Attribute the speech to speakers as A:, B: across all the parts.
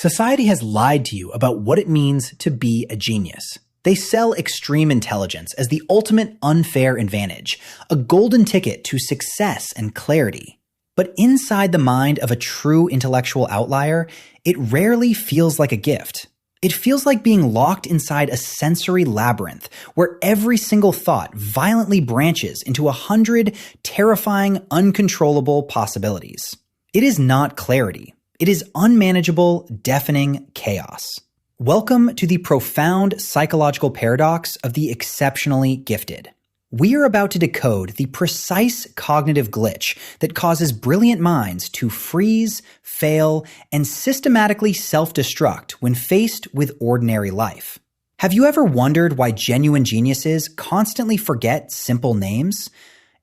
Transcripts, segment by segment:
A: Society has lied to you about what it means to be a genius. They sell extreme intelligence as the ultimate unfair advantage, a golden ticket to success and clarity. But inside the mind of a true intellectual outlier, it rarely feels like a gift. It feels like being locked inside a sensory labyrinth where every single thought violently branches into 100 terrifying, uncontrollable possibilities. It is not clarity. It is unmanageable, deafening chaos. Welcome to the profound psychological paradox of the exceptionally gifted. We are about to decode the precise cognitive glitch that causes brilliant minds to freeze, fail, and systematically self-destruct when faced with ordinary life. Have you ever wondered why genuine geniuses constantly forget simple names?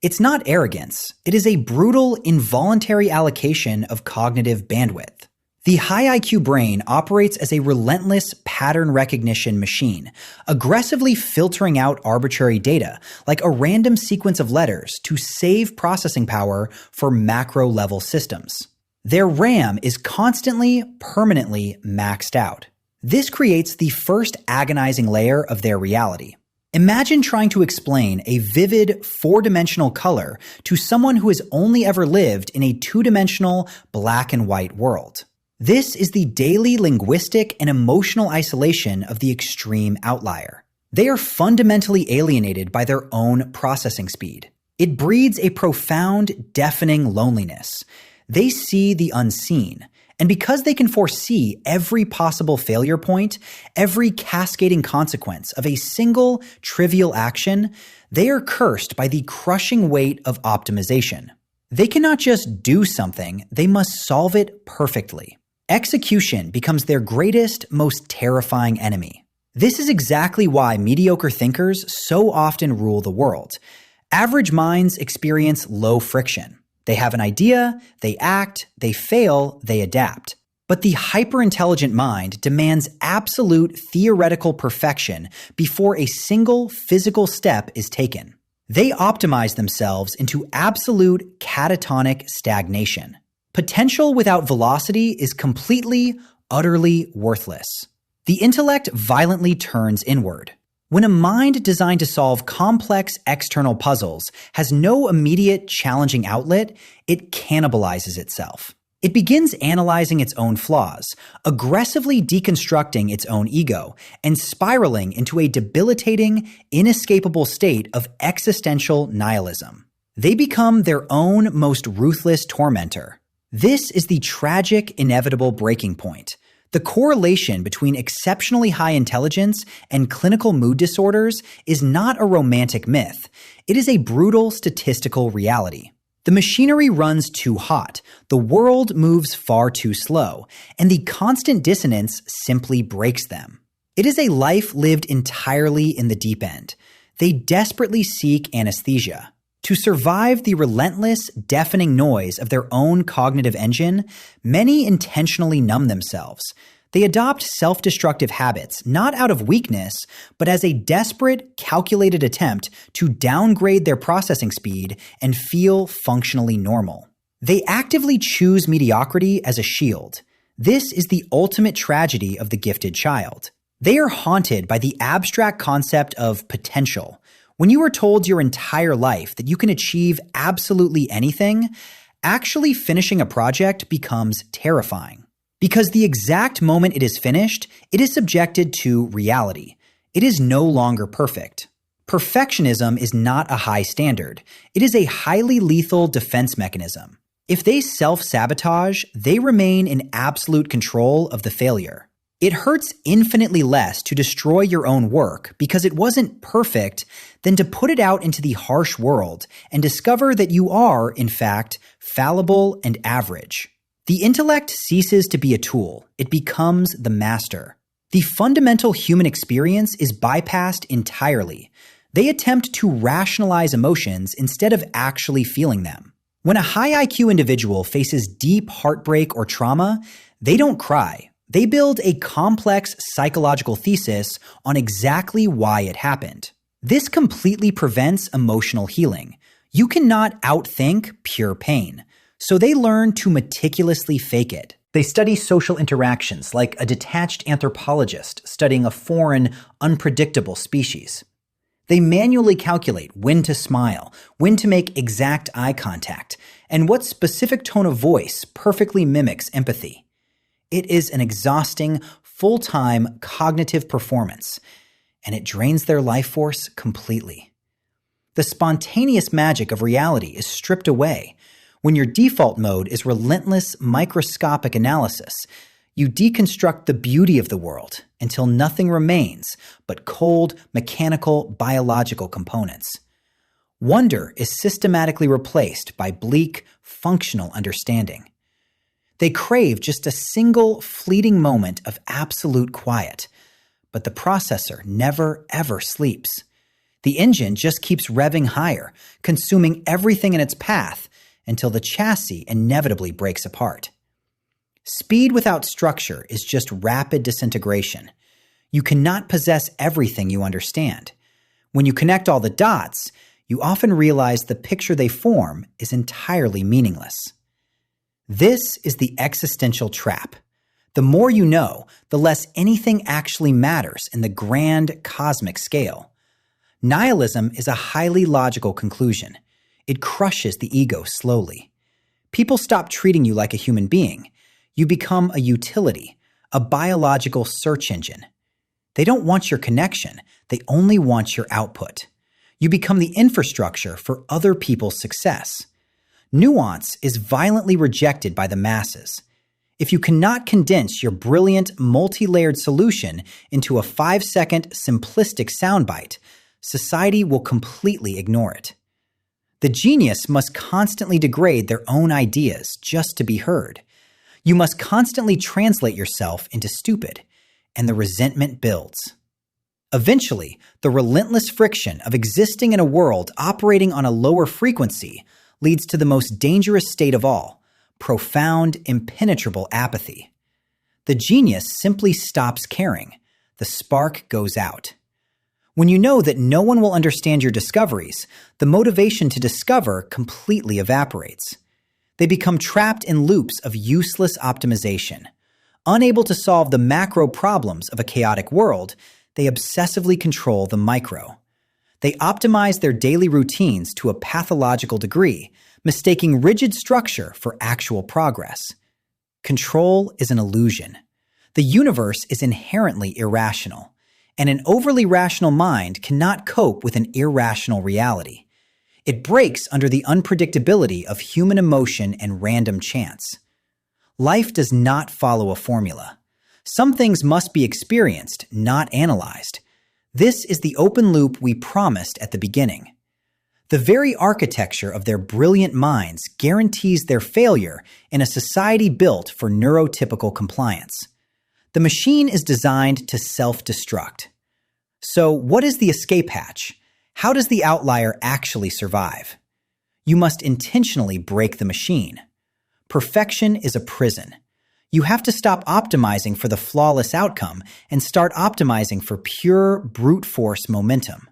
A: It's not arrogance. It is a brutal, involuntary allocation of cognitive bandwidth. The high IQ brain operates as a relentless pattern recognition machine, aggressively filtering out arbitrary data, like a random sequence of letters, to save processing power for macro-level systems. Their RAM is constantly, permanently maxed out. This creates the first agonizing layer of their reality. Imagine trying to explain a vivid, four-dimensional color to someone who has only ever lived in a two-dimensional black and white world. This is the daily linguistic and emotional isolation of the extreme outlier. They are fundamentally alienated by their own processing speed. It breeds a profound, deafening loneliness. They see the unseen. And because they can foresee every possible failure point, every cascading consequence of a single trivial action, they are cursed by the crushing weight of optimization. They cannot just do something, they must solve it perfectly. Execution becomes their greatest, most terrifying enemy. This is exactly why mediocre thinkers so often rule the world. Average minds experience low friction. They have an idea, they act, they fail, they adapt. But the hyper-intelligent mind demands absolute theoretical perfection before a single physical step is taken. They optimize themselves into absolute catatonic stagnation. Potential without velocity is completely, utterly worthless. The intellect violently turns inward. When a mind designed to solve complex external puzzles has no immediate challenging outlet, it cannibalizes itself. It begins analyzing its own flaws, aggressively deconstructing its own ego, and spiraling into a debilitating, inescapable state of existential nihilism. They become their own most ruthless tormentor. This is the tragic, inevitable breaking point. The correlation between exceptionally high intelligence and clinical mood disorders is not a romantic myth. It is a brutal statistical reality. The machinery runs too hot, the world moves far too slow, and the constant dissonance simply breaks them. It is a life lived entirely in the deep end. They desperately seek anesthesia. To survive the relentless, deafening noise of their own cognitive engine, many intentionally numb themselves. They adopt self-destructive habits, not out of weakness, but as a desperate, calculated attempt to downgrade their processing speed and feel functionally normal. They actively choose mediocrity as a shield. This is the ultimate tragedy of the gifted child. They are haunted by the abstract concept of potential. When you are told your entire life that you can achieve absolutely anything, actually finishing a project becomes terrifying. Because the exact moment it is finished, it is subjected to reality. It is no longer perfect. Perfectionism is not a high standard. It is a highly lethal defense mechanism. If they self-sabotage, they remain in absolute control of the failure. It hurts infinitely less to destroy your own work because it wasn't perfect than to put it out into the harsh world and discover that you are, in fact, fallible and average. The intellect ceases to be a tool. It becomes the master. The fundamental human experience is bypassed entirely. They attempt to rationalize emotions instead of actually feeling them. When a high IQ individual faces deep heartbreak or trauma, they don't cry. They build a complex psychological thesis on exactly why it happened. This completely prevents emotional healing. You cannot outthink pure pain. So they learn to meticulously fake it. They study social interactions like a detached anthropologist studying a foreign, unpredictable species. They manually calculate when to smile, when to make exact eye contact, and what specific tone of voice perfectly mimics empathy. It is an exhausting, full-time cognitive performance, and it drains their life force completely. The spontaneous magic of reality is stripped away. When your default mode is relentless, microscopic analysis, you deconstruct the beauty of the world until nothing remains but cold, mechanical, biological components. Wonder is systematically replaced by bleak, functional understanding. They crave just a single, fleeting moment of absolute quiet, but the processor never, ever sleeps. The engine just keeps revving higher, consuming everything in its path until the chassis inevitably breaks apart. Speed without structure is just rapid disintegration. You cannot possess everything you understand. When you connect all the dots, you often realize the picture they form is entirely meaningless. This is the existential trap. The more you know, the less anything actually matters in the grand cosmic scale. Nihilism is a highly logical conclusion. It crushes the ego slowly. People stop treating you like a human being. You become a utility, a biological search engine. They don't want your connection. They only want your output. You become the infrastructure for other people's success. Nuance is violently rejected by the masses. If you cannot condense your brilliant, multi-layered solution into a 5-second simplistic soundbite, society will completely ignore it. The genius must constantly degrade their own ideas just to be heard. You must constantly translate yourself into stupid, and the resentment builds. Eventually, the relentless friction of existing in a world operating on a lower frequency leads to the most dangerous state of all, profound, impenetrable apathy. The genius simply stops caring. The spark goes out. When you know that no one will understand your discoveries, the motivation to discover completely evaporates. They become trapped in loops of useless optimization. Unable to solve the macro problems of a chaotic world, they obsessively control the micro. They optimize their daily routines to a pathological degree, mistaking rigid structure for actual progress. Control is an illusion. The universe is inherently irrational, and an overly rational mind cannot cope with an irrational reality. It breaks under the unpredictability of human emotion and random chance. Life does not follow a formula. Some things must be experienced, not analyzed. This is the open loop we promised at the beginning. The very architecture of their brilliant minds guarantees their failure in a society built for neurotypical compliance. The machine is designed to self-destruct. So, what is the escape hatch? How does the outlier actually survive? You must intentionally break the machine. Perfection is a prison. You have to stop optimizing for the flawless outcome and start optimizing for pure brute force momentum.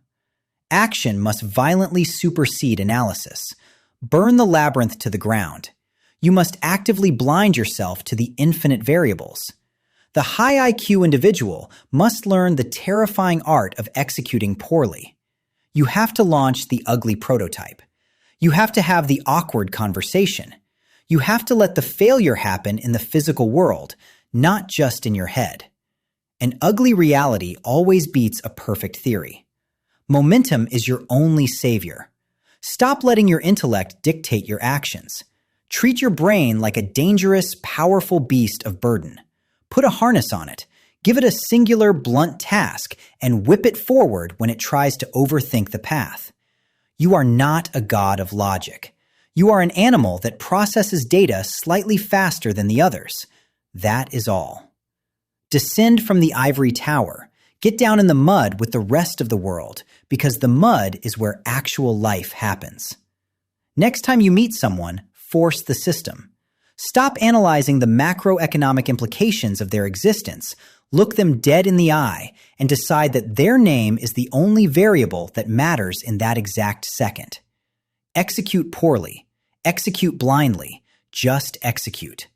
A: Action must violently supersede analysis. Burn the labyrinth to the ground. You must actively blind yourself to the infinite variables. The high IQ individual must learn the terrifying art of executing poorly. You have to launch the ugly prototype. You have to have the awkward conversation. You have to let the failure happen in the physical world, not just in your head. An ugly reality always beats a perfect theory. Momentum is your only savior. Stop letting your intellect dictate your actions. Treat your brain like a dangerous, powerful beast of burden. Put a harness on it. Give it a singular, blunt task and whip it forward when it tries to overthink the path. You are not a god of logic. You are an animal that processes data slightly faster than the others. That is all. Descend from the ivory tower. Get down in the mud with the rest of the world, because the mud is where actual life happens. Next time you meet someone, force the system. Stop analyzing the macroeconomic implications of their existence. Look them dead in the eye and decide that their name is the only variable that matters in that exact second. Execute poorly. Execute blindly. Just execute.